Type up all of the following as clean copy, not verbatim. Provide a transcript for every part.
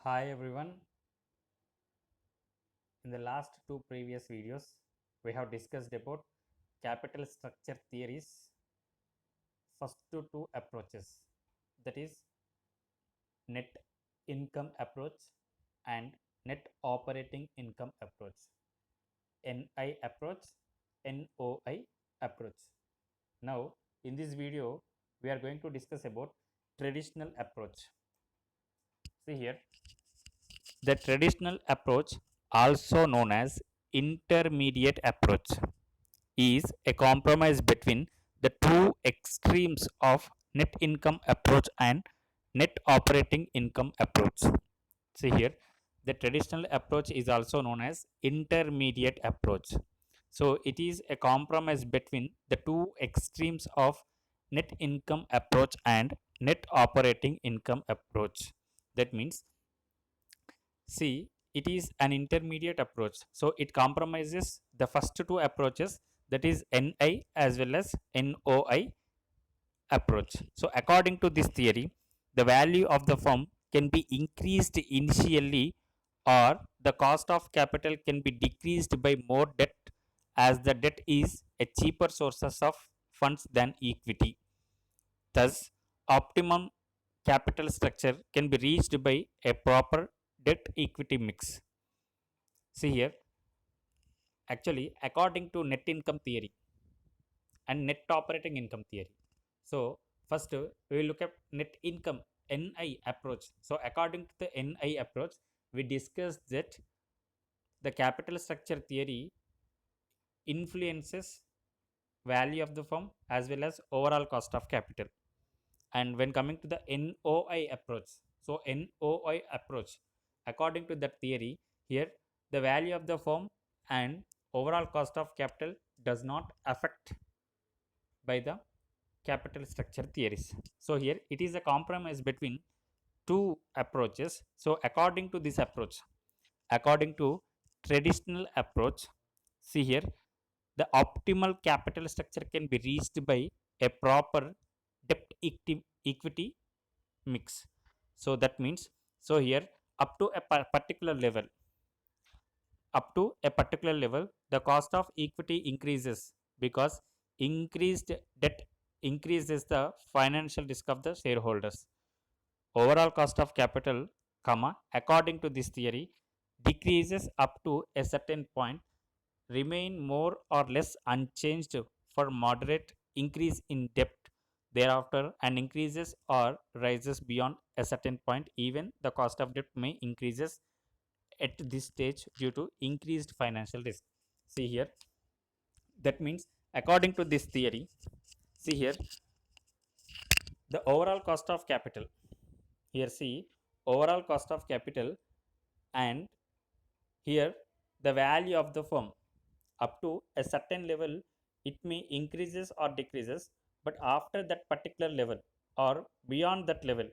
Hi everyone. In the last two previous videos, we have discussed about capital structure theories, first two approaches, that is net income approach and net operating income approach, NI approach, NOI approach. Now, in this video, we are going to discuss about traditional approach. See here, the traditional approach, also known as intermediate approach, is a compromise between the two extremes of net income approach and net operating income approach. See here, the traditional approach is also known as intermediate approach. So it is a compromise between the two extremes of net income approach and net operating income approach. That means, see, it is an intermediate approach. So it compromises the first two approaches, that is NI as well as NOI approach. So according to this theory, the value of the firm can be increased initially, or the cost of capital can be decreased by more debt, as the debt is a cheaper sources of funds than equity. Thus, optimum capital structure can be reached by a proper debt equity mix. See here, actually, according to net income theory and net operating income theory. So, first we will look at net income NI approach. So, according to the NI approach, we discussed that the capital structure theory influences value of the firm as well as overall cost of capital. And when coming to the NOI approach, so NOI approach, according to that theory, here the value of the firm and overall cost of capital does not affect by the capital structure theories. So here it is a compromise between two approaches. So according to this approach, according to traditional approach, see here, the optimal capital structure can be reached by a proper debt equity mix. So that means, so here up to a particular level, the cost of equity increases because increased debt increases the financial risk of the shareholders. Overall cost of capital, comma, according to this theory, decreases up to a certain point, remain more or less unchanged for moderate increase in debt thereafter, and increases or rises beyond a certain point. Even the cost of debt may increases at this stage due to increased financial risk. See here, that means according to this theory, see here, the overall cost of capital, here see, overall cost of capital, and here the value of the firm up to a certain level, it may increases or decreases, but after that particular level or beyond that level,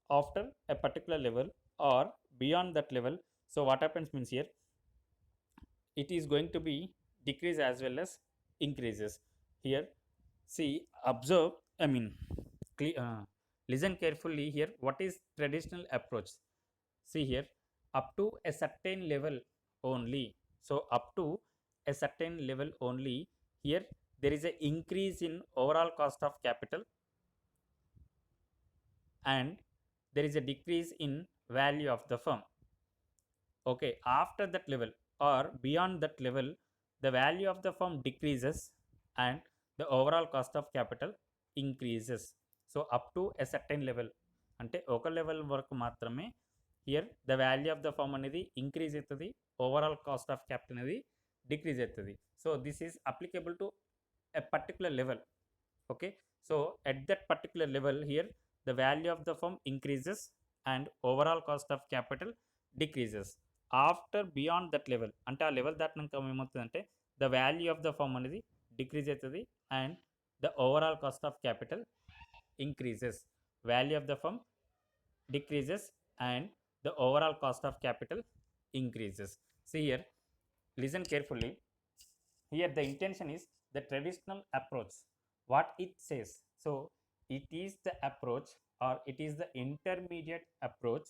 after a particular level or beyond that level, so what happens means here, it is going to be decrease as well as increases. Here see, observe, I mean, listen carefully here, what is traditional approach. See here, up to a certain level only, so up to a certain level only, here there is a increase in overall cost of capital and there is a decrease in value of the firm. Okay, after that level or beyond that level, the value of the firm decreases and the overall cost of capital increases. So up to a certain level, అంటే ఒక level వరకు మాత్రమే here the value of the firm అనేది increase అవుతుంది, overall cost of capital అనేది decrease అవుతుంది. So this is applicable to a particular level. Okay, so at that particular level, here the value of the firm increases and overall cost of capital decreases. After beyond that level, అంటే ఆ level దాటినాక ఏమవుతుందంటే the value of the firm అనేది decrease అవుతుంది and the overall cost of capital increases. Value of the firm decreases and the overall cost of capital increases. See here, listen carefully. Here the intention is the traditional approach, what it says. So it is the approach or it is the intermediate approach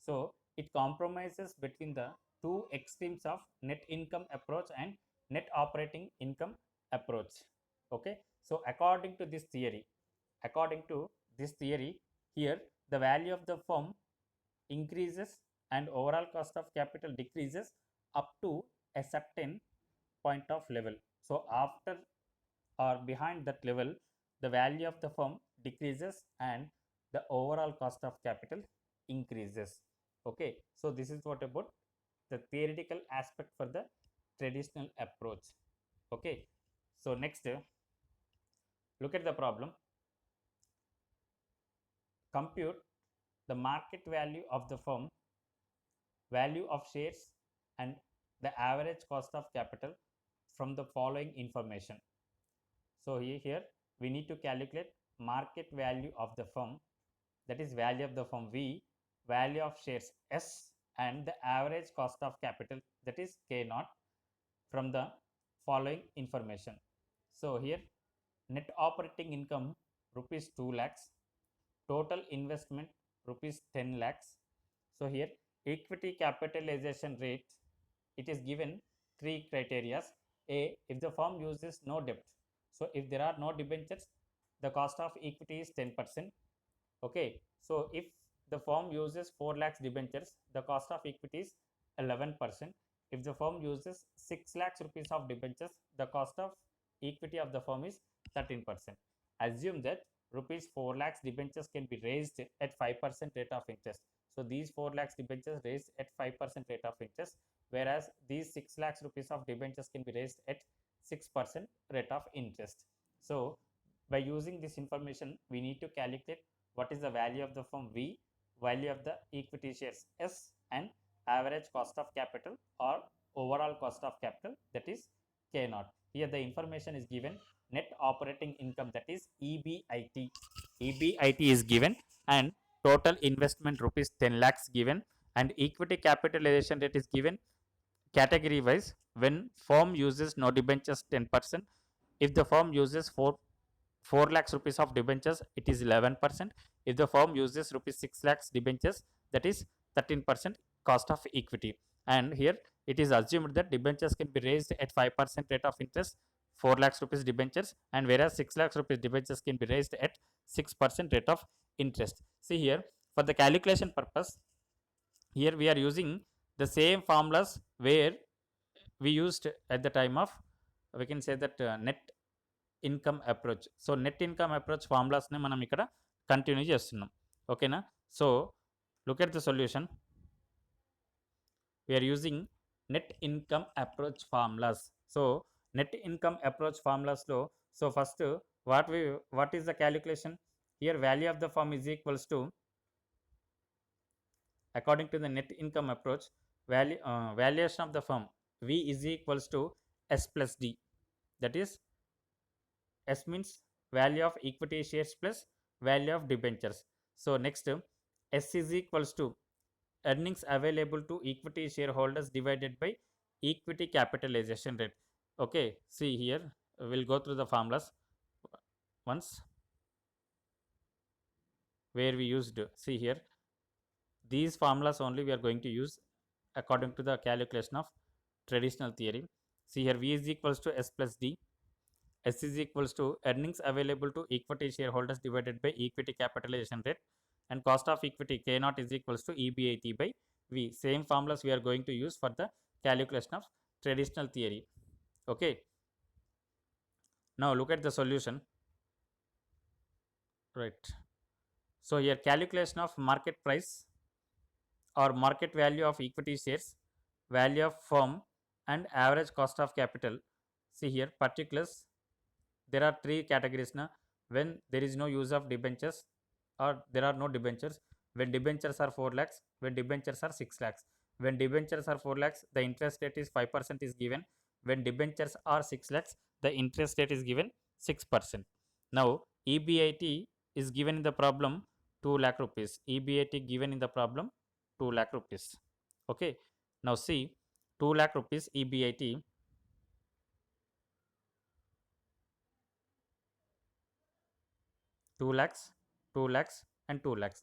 So it compromises between the two extremes of net income approach and net operating income approach. Okay, so according to this theory, here the value of the firm increases and overall cost of capital decreases up to a certain point of level. So after or behind that level, the value of the firm decreases and the overall cost of capital increases. Okay, so this is what about the theoretical aspect for the traditional approach. Okay, so next, look at the problem. Compute the market value of the firm, value of shares, and the average cost of capital from the following information. So here we need to calculate market value of the firm, that is value of the firm V, value of shares S, and the average cost of capital, that is K naught, from the following information. So here net operating income rupees 2 lakhs, total investment rupees 10 lakhs. So here equity capitalization rate, it is given three criteria. A, if the firm uses no debt. So if there are no debentures, the cost of equity is 10%. Okay, so if the firm uses 4 lakhs debentures, the cost of equity is 11%. If the firm uses 6 lakhs rupees of debentures, the cost of equity of the firm is 13%. Assume that rupees 4 lakhs debentures can be raised at 5% rate of interest. So these 4 lakhs debentures raised at 5% rate of interest, whereas these 6 lakhs rupees of debentures can be raised at 6% rate of interest. So by using this information, we need to calculate what is the value of the firm V, value of the equity shares S, and average cost of capital or overall cost of capital, that is K naught. Here the information is given net operating income, that is EBIT. EBIT is given and total investment rupees 10 lakhs given, and equity capitalization rate is given category wise. When firm uses no debentures 10%, if the firm uses 4 lakhs rupees of debentures, it is 11%. If the firm uses rupees 6 lakhs debentures, that is 13% cost of equity. And here it is assumed that debentures can be raised at 5% rate of interest, 4 lakhs rupees debentures, and whereas 6 lakhs rupees debentures can be raised at 6% rate of interest. See here, for the calculation purpose, here we are using the same formulas where we used at the time of, we can say that net income approach. So net income approach ఫార్ములాస్ని మనం ఇక్కడ continue చేస్తున్నాం. ఓకేనా? So look at the solution. We're using net income approach formulas. So net income approach ఫార్ములాస్లో, so first what is the calculation? Here value of the firm is equals to, according to the net income approach, valuation of the firm V is equals to S plus D. That is, S means value of equity shares plus value of debentures. So next, S is equals to earnings available to equity shareholders divided by equity capitalization rate. Okay, see here, we'll go through the formulas once where we used. See here, these formulas only we are going to use according to the calculation of traditional theory. See here, V is equals to S plus D. S is equals to earnings available to equity shareholders divided by equity capitalization rate, and cost of equity K naught is equals to EBIT by V. Same formulas we are going to use for the calculation of traditional theory. Okay. Now look at the solution. Right. So here calculation of market price or market value of equity shares, value of firm, and average cost of capital. See here, particulars. There are three categories now. When there is no use of debentures or there are no debentures, when debentures are 4 lakhs, when debentures are 6 lakhs. When debentures are 4 lakhs, the interest rate is 5% is given. When debentures are 6 lakhs, the interest rate is given 6%. Now EBIT is given in the problem 2 lakh rupees. EBIT given in the problem 2 lakh rupees. Okay. Now see, 2 lakh rupees EBIT, 2 lakhs, 2 lakhs, and 2 lakhs.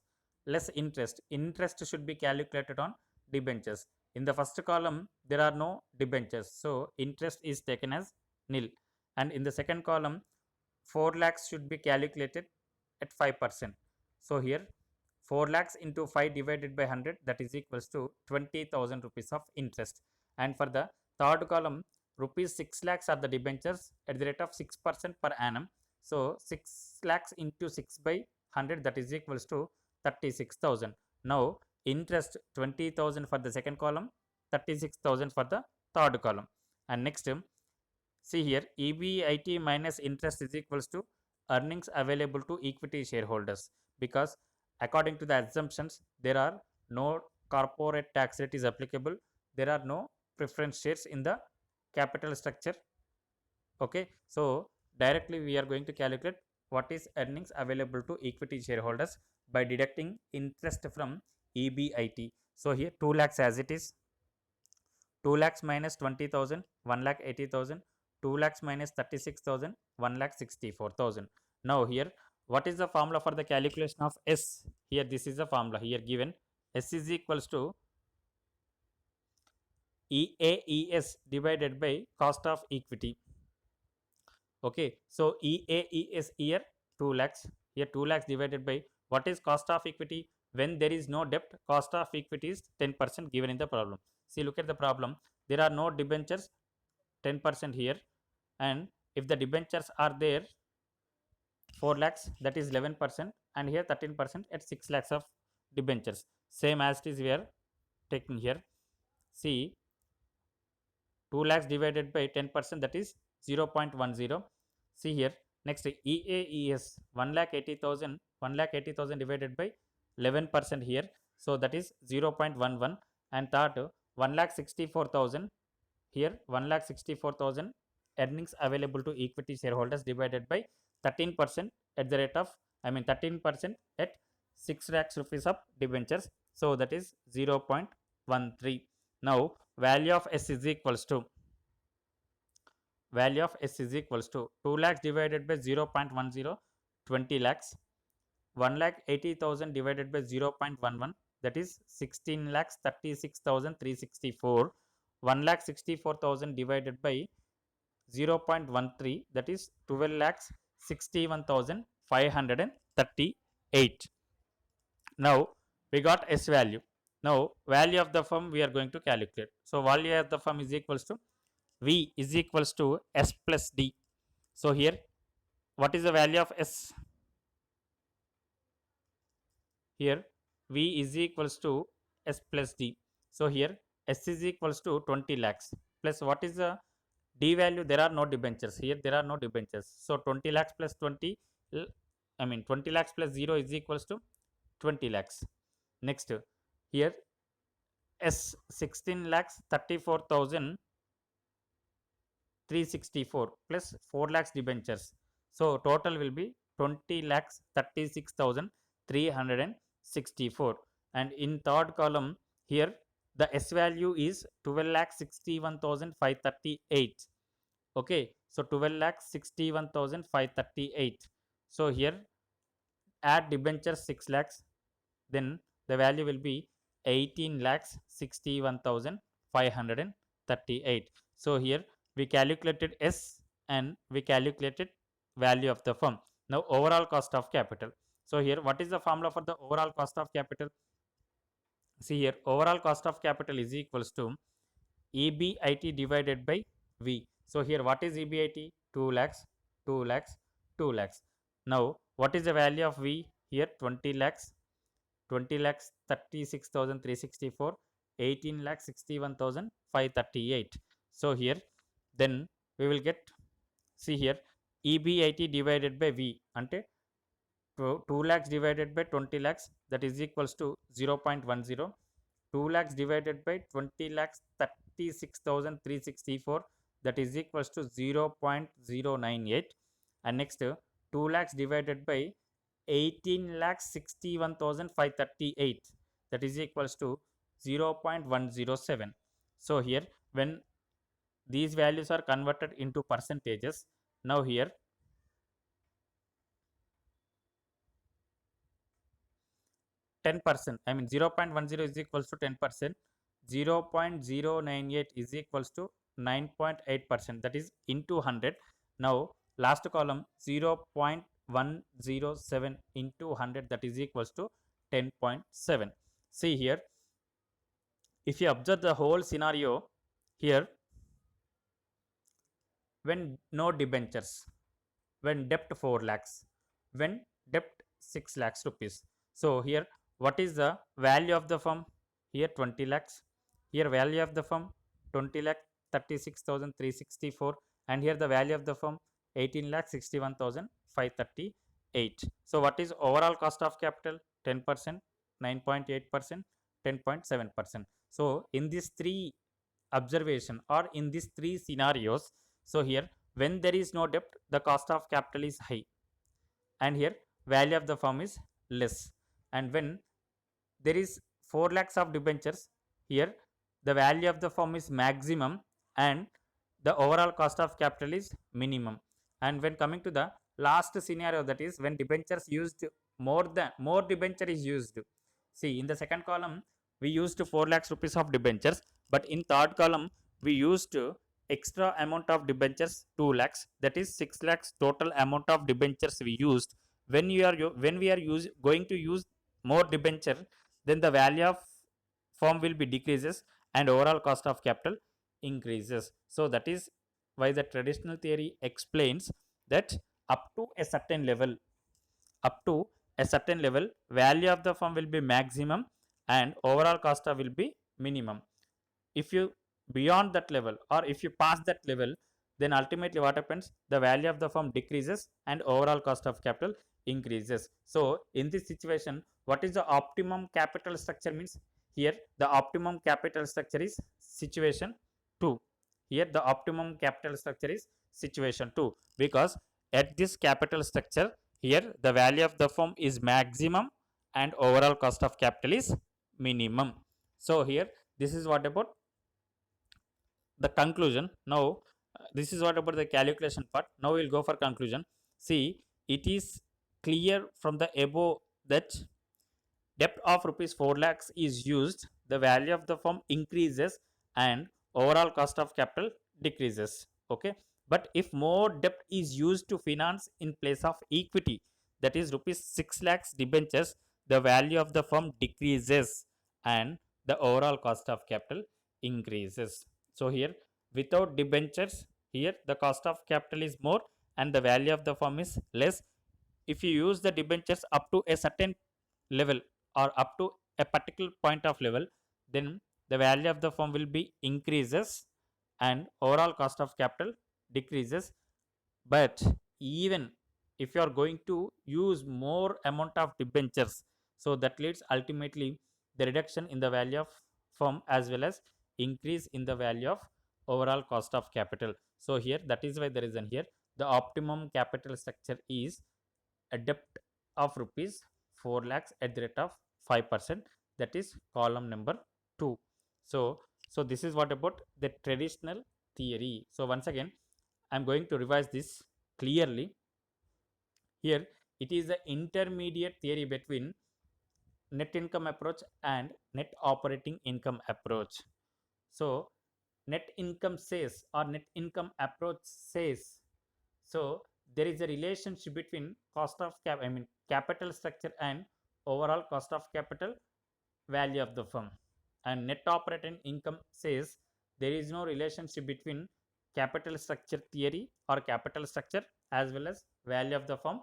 less interest. Interest should be calculated on debentures. In the first column, there are no debentures. So, interest is taken as nil. And in the second column, 4 lakhs should be calculated at 5%. So, here 4 lakhs into 5 divided by 100, that is equals to 20,000 rupees of interest. And for the third column, rupees 6 lakhs are the debentures at the rate of 6% per annum. So, 6 lakhs into 6 by 100, that is equals to 36,000. Now, interest 20,000 for the second column, 36,000 for the third column. And next, see here, EBIT minus interest is equals to earnings available to equity shareholders, because according to the assumptions, there are no corporate tax rate is applicable, there are no preference shares in the capital structure. Okay, so directly we are going to calculate what is earnings available to equity shareholders by deducting interest from EBIT. So here 2 lakhs as it is, 2 lakhs minus 20,000, 1 lakh 80,000, 2 lakhs minus 36,000, 1 lakh 64,000. Now here, what is the formula for the calculation of S? Here this is the formula here given. S is equals to EAES divided by cost of equity. Okay, so EAES here 2 lakhs, here 2 lakhs divided by what is cost of equity? When there is no debt, cost of equity is 10% given in the problem. See, look at the problem. There are no debentures, 10% here, and if the debentures are there, 4 lakhs, that is 11%, and here 13% at 6 lakhs of debentures. Same as it is we are taking here. See, 2 lakhs divided by 10%, that is 0.10. See here, next EAES 1 lakh 80,000, 1 lakh 80,000 divided by 11% here, so that is 0.11. And third, 1 lakh 64,000, here 1 lakh 64,000 earnings available to equity shareholders divided by 13% at the rate of, 13% at 6 lakhs rupees of debentures, so that is 0.13. Now value of S is equals to, 2 lakhs divided by 0.10, 20 lakhs. 1 lakh 80,000 divided by 0.11, that is 16 lakhs 36,364. 1 lakh 64,000 divided by 0.13, that is 12 lakhs 61,538. Now we got S value. Now value of the firm we are going to calculate. So value of the firm is equals to V is equals to S plus D. So here, what is the value of S? Here V is equals to S plus D. So here S is equals to 20 lakhs plus what is the D value? There are no debentures. Here there are no debentures. So 20 lakhs plus 20, 20 lakhs plus 0 is equals to 20 lakhs. Next, here S 16 lakhs 34,364 plus 4 lakhs debentures. So total will be 20 lakhs 36,364. And in third column here the S value is 12 lakhs 61,538. Okay, so 12 lakhs 61,538. So here add debentures 6 lakhs, then the value will be 18 lakhs 61,538. So here we calculated S and we calculated value of the firm. Now overall cost of capital. So here what is the formula for the overall cost of capital? See here, overall cost of capital is equals to EBIT divided by V. So here what is EBIT? 2 lakhs, 2 lakhs, 2 lakhs. Now what is the value of V? Here 20 lakhs, 20 lakhs 36,364, 18 lakhs 61,538. So here then we will get, see here, EBIT divided by V ante 2 lakhs divided by 20 lakhs, that is equals to 0.10. 2 lakhs divided by 20 lakhs 36,364, that is equals to 0.098. And next 2 lakhs divided by 18 lakhs 61,538, that is equals to 0.107. So here when these values are converted into percentages, now here 10%, I mean 0.10 is equals to 10%, 0.098 is equals to 9.8%, that is into 100. Now last column 0.107 into 100, that is equals to 10.7. See here, if you observe the whole scenario here, when no debentures, when debt 4 lakhs, when debt 6 lakhs rupees. So here what is the value of the firm? Here 20 lakhs. Here value of the firm 20 lakh 36,364, and here the value of the firm 18 lakh 61,538. So what is overall cost of capital? 10%, 9.8%, 10.7%. So in these three observation or in these three scenarios, so here when there is no debt, the cost of capital is high, and here value of the firm is less. And when there is 4 lakhs of debentures, here the value of the firm is maximum and the overall cost of capital is minimum. And when coming to the last scenario, that is when debentures used more debenture is used. See, in the second column we used 4 lakhs rupees of debentures, but in third column we used extra amount of debentures 2 lakhs, that is 6 lakhs total amount of debentures we used. When we are going to use more debenture, then the value of firm will be decreases and overall cost of capital increases. So that is why the traditional theory explains that up to a certain level, up to a certain level, value of the firm will be maximum and overall cost of will be minimum. If you beyond that level or if you pass that level, then ultimately what happens, the value of the firm decreases and overall cost of capital increases. So in this situation, what is the optimum capital structure means? Here the optimum capital structure is situation 2. Here the optimum capital structure is situation 2, because at this capital structure, here the value of the firm is maximum and overall cost of capital is minimum. So here this is what about the conclusion. Now this is what about the calculation part. Now we'll go for conclusion. See, it is clear from the above that debt of rupees 4 lakhs is used, the value of the firm increases and overall cost of capital decreases. Okay, but if more debt is used to finance in place of equity, that is rupees 6 lakhs debentures, the value of the firm decreases and the overall cost of capital increases. So here without debentures, here the cost of capital is more and the value of the firm is less. If you use the debentures up to a certain level or up to a particular point of level, then the value of the firm will be increases and overall cost of capital decreases. But even if you are going to use more amount of debentures, so that leads ultimately the reduction in the value of firm as well as increase in the value of overall cost of capital. So here that is why the reason here the optimum capital structure is a debt of rupees 4 lakhs at the rate of 5%, that is column number 2. So this is what about the traditional theory. So once again I'm going to revise this clearly. Here it is the intermediate theory between net income approach and net operating income approach. So net income says, or net income approach says, so there is a relationship between cost of capital structure and overall cost of capital value of the firm. And net operating income says there is no relationship between capital structure theory or capital structure as well as value of the firm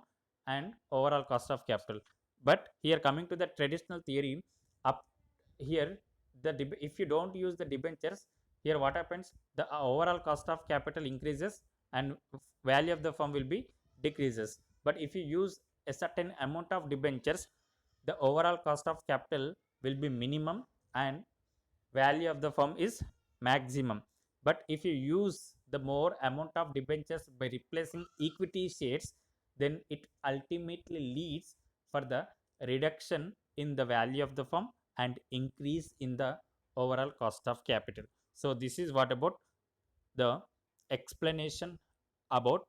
and overall cost of capital. But here coming to the traditional theory, up here if you don't use the debentures, here what happens, the overall cost of capital increases and value of the firm will be decreases. But if you use a certain amount of debentures, the overall cost of capital will be minimum and value of the firm is maximum. But if you use the more amount of debentures by replacing equity shares, then it ultimately leads for the reduction in the value of the firm and increase in the overall cost of capital. So this is what about the explanation about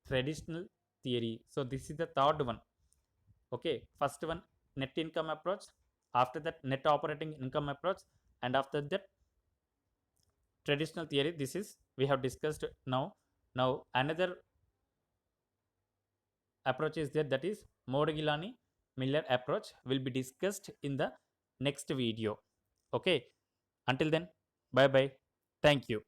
traditional theory. So this is the third one. Okay, first one net income approach, after that net operating income approach, and after that traditional theory. This is we have discussed now. Now another approach is there, that is Modigliani Miller approach, will be discussed in the next video. Okay, until then, bye bye, thank you.